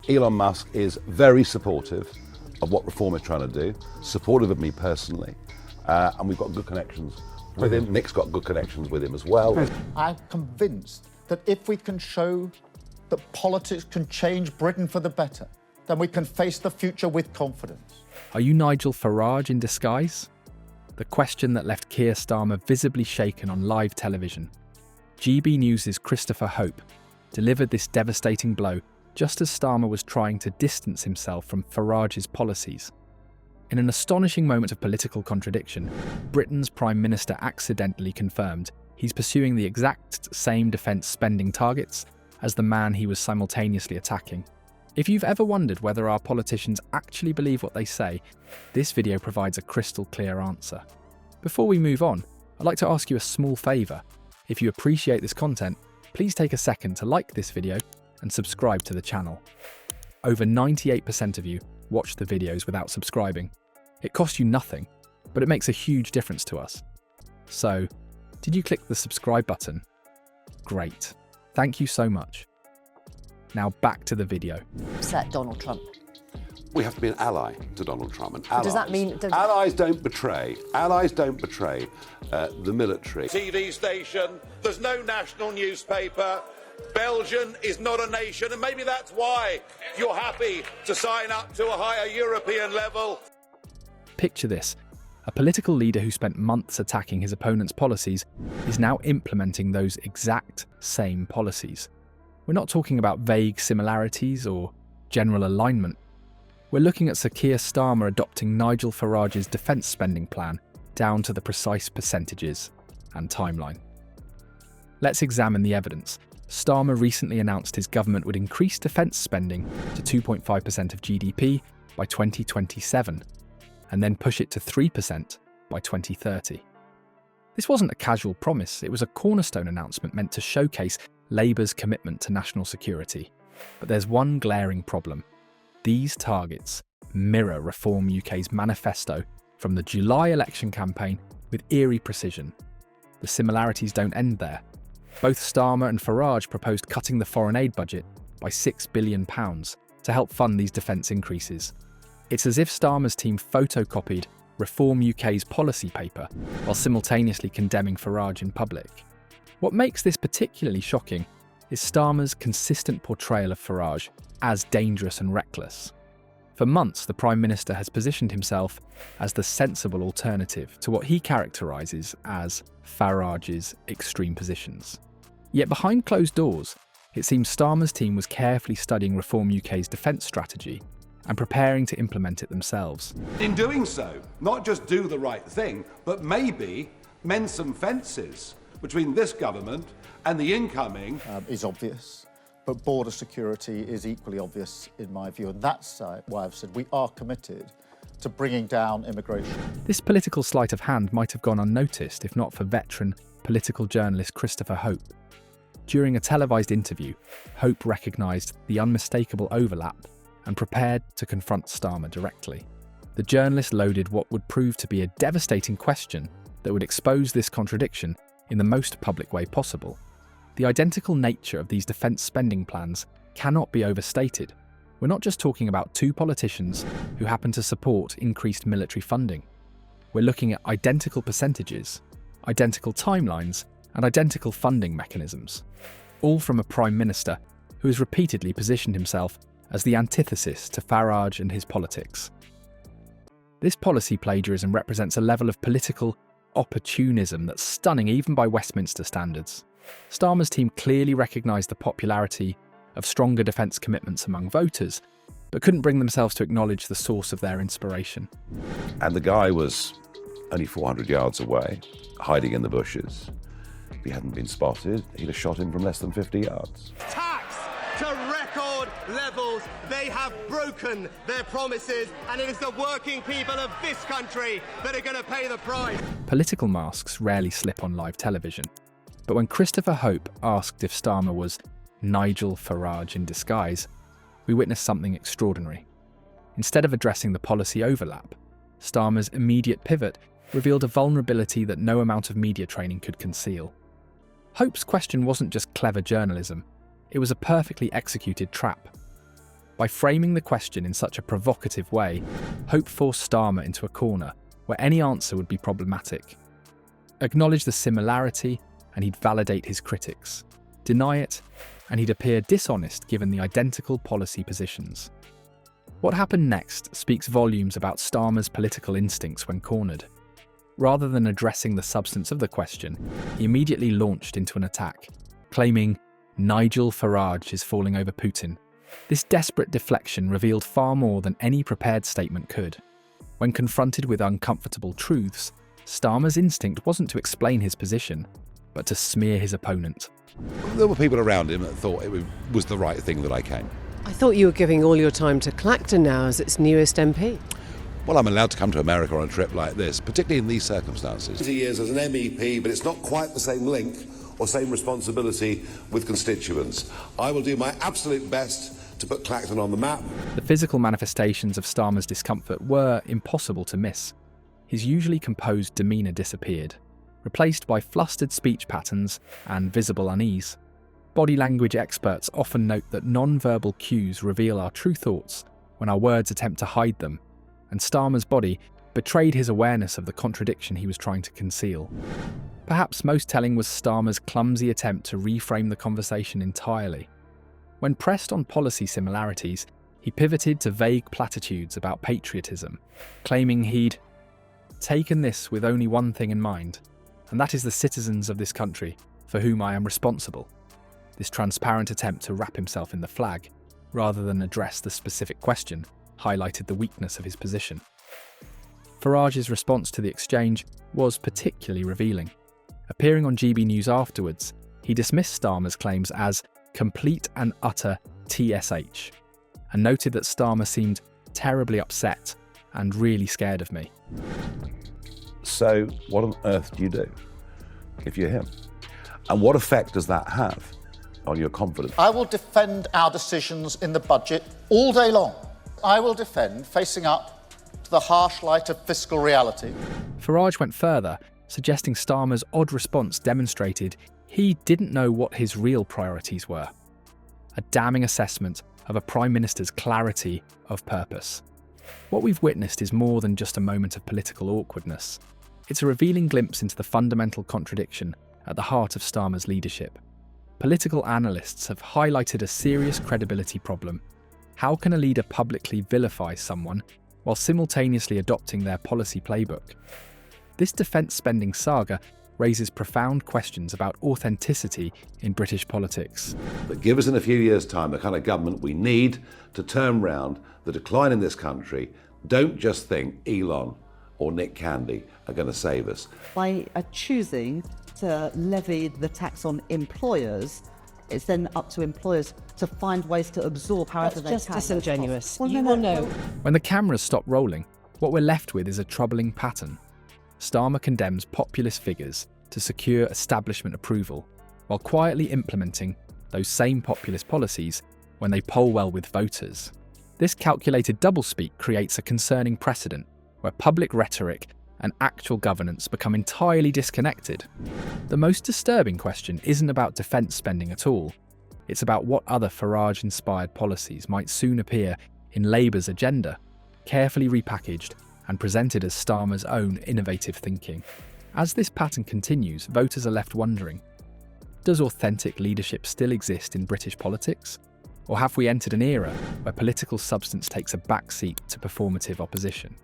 Elon Musk is very supportive of what Reform is trying to do, supportive of me personally, and we've got good connections with him. Nick's got good connections with him as well. I'm convinced that if we can show that politics can change Britain for the better, then we can face the future with confidence. Are you Nigel Farage in disguise? The question that left Keir Starmer visibly shaken on live television. GB News' Christopher Hope delivered this devastating blow just as Starmer was trying to distance himself from Farage's policies. In an astonishing moment of political contradiction, Britain's Prime Minister accidentally confirmed he's pursuing the exact same defence spending targets as the man he was simultaneously attacking. If you've ever wondered whether our politicians actually believe what they say, this video provides a crystal clear answer. Before we move on, I'd like to ask you a small favour. If you appreciate this content, please take a second to like this video and subscribe to the channel. Over 98% of you watch the videos without subscribing. It costs you nothing, but it makes a huge difference to us. So, did you click the subscribe button? Great. Thank you so much. Now back to the video. Upset Donald Trump. We have to be an ally to Donald Trump. And allies, does that mean... Allies don't betray. Allies don't betray the military. TV station, there's no national newspaper. Belgium is not a nation, and maybe that's why you're happy to sign up to a higher European level. Picture this. A political leader who spent months attacking his opponent's policies is now implementing those exact same policies. We're not talking about vague similarities or general alignment. We're looking at Sir Keir Starmer adopting Nigel Farage's defence spending plan down to the precise percentages and timeline. Let's examine the evidence. Starmer recently announced his government would increase defence spending to 2.5% of GDP by 2027, and then push it to 3% by 2030. This wasn't a casual promise, it was a cornerstone announcement meant to showcase Labour's commitment to national security. But there's one glaring problem. These targets mirror Reform UK's manifesto from the July election campaign with eerie precision. The similarities don't end there. Both Starmer and Farage proposed cutting the foreign aid budget by £6 billion to help fund these defence increases. It's as if Starmer's team photocopied Reform UK's policy paper while simultaneously condemning Farage in public. What makes this particularly shocking is Starmer's consistent portrayal of Farage as dangerous and reckless. For months, the Prime Minister has positioned himself as the sensible alternative to what he characterises as Farage's extreme positions. Yet behind closed doors, it seems Starmer's team was carefully studying Reform UK's defence strategy and preparing to implement it themselves. In doing so, not just do the right thing, but maybe mend some fences between this government and the incoming... is obvious, but border security is equally obvious in my view, and that's why I've said we are committed to bringing down immigration. This political sleight of hand might have gone unnoticed if not for veteran political journalist Christopher Hope. During a televised interview, Hope recognised the unmistakable overlap and prepared to confront Starmer directly. The journalist loaded what would prove to be a devastating question that would expose this contradiction in the most public way possible. The identical nature of these defence spending plans cannot be overstated. We're not just talking about two politicians who happen to support increased military funding. We're looking at identical percentages, identical timelines, and identical funding mechanisms, all from a Prime Minister who has repeatedly positioned himself as the antithesis to Farage and his politics. This policy plagiarism represents a level of political opportunism that's stunning even by Westminster standards. Starmer's team clearly recognised the popularity of stronger defence commitments among voters, but couldn't bring themselves to acknowledge the source of their inspiration. And the guy was only 400 yards away, hiding in the bushes. If he hadn't been spotted, he'd have shot him from less than 50 yards. Tax to record levels. They have broken their promises, and it is the working people of this country that are going to pay the price. Political masks rarely slip on live television, but when Christopher Hope asked if Starmer was Nigel Farage in disguise, we witnessed something extraordinary. Instead of addressing the policy overlap, Starmer's immediate pivot revealed a vulnerability that no amount of media training could conceal. Hope's question wasn't just clever journalism, it was a perfectly executed trap. By framing the question in such a provocative way, Hope forced Starmer into a corner where any answer would be problematic. Acknowledge the similarity and he'd validate his critics. Deny it and he'd appear dishonest given the identical policy positions. What happened next speaks volumes about Starmer's political instincts when cornered. Rather than addressing the substance of the question, he immediately launched into an attack, claiming Nigel Farage is falling over Putin. This desperate deflection revealed far more than any prepared statement could. When confronted with uncomfortable truths, Starmer's instinct wasn't to explain his position, but to smear his opponent. There were people around him that thought it was the right thing that I came. I thought you were giving all your time to Clacton now as its newest MP. Well, I'm allowed to come to America on a trip like this, particularly in these circumstances. 20 years as an MEP, but it's not quite the same link or same responsibility with constituents. I will do my absolute best to put Clacton on the map. The physical manifestations of Starmer's discomfort were impossible to miss. His usually composed demeanour disappeared, replaced by flustered speech patterns and visible unease. Body language experts often note that non-verbal cues reveal our true thoughts when our words attempt to hide them, and Starmer's body betrayed his awareness of the contradiction he was trying to conceal. Perhaps most telling was Starmer's clumsy attempt to reframe the conversation entirely. When pressed on policy similarities, he pivoted to vague platitudes about patriotism, claiming he'd taken this with only one thing in mind, and that is the citizens of this country, for whom I am responsible. This transparent attempt to wrap himself in the flag, rather than address the specific question, highlighted the weakness of his position. Farage's response to the exchange was particularly revealing. Appearing on GB News afterwards, he dismissed Starmer's claims as complete and utter TSH, and noted that Starmer seemed terribly upset and really scared of me. So what on earth do you do if you're him? And what effect does that have on your confidence? I will defend our decisions in the budget all day long. I will defend facing up to the harsh light of fiscal reality. Farage went further, suggesting Starmer's odd response demonstrated he didn't know what his real priorities were. A damning assessment of a Prime Minister's clarity of purpose. What we've witnessed is more than just a moment of political awkwardness. It's a revealing glimpse into the fundamental contradiction at the heart of Starmer's leadership. Political analysts have highlighted a serious credibility problem. How can a leader publicly vilify someone while simultaneously adopting their policy playbook? This defence spending saga raises profound questions about authenticity in British politics. But give us in a few years' time the kind of government we need to turn round the decline in this country. Don't just think Elon or Nick Candy are going to save us. By choosing to levy the tax on employers, it's then up to employers to find ways to absorb however they can. That's just disingenuous. Well, You will know. When the cameras stop rolling, what we're left with is a troubling pattern. Starmer condemns populist figures to secure establishment approval, while quietly implementing those same populist policies when they poll well with voters. This calculated doublespeak creates a concerning precedent where public rhetoric and actual governance become entirely disconnected. The most disturbing question isn't about defence spending at all. It's about what other Farage-inspired policies might soon appear in Labour's agenda, carefully repackaged and presented as Starmer's own innovative thinking. As this pattern continues, voters are left wondering, does authentic leadership still exist in British politics? Or have we entered an era where political substance takes a backseat to performative opposition?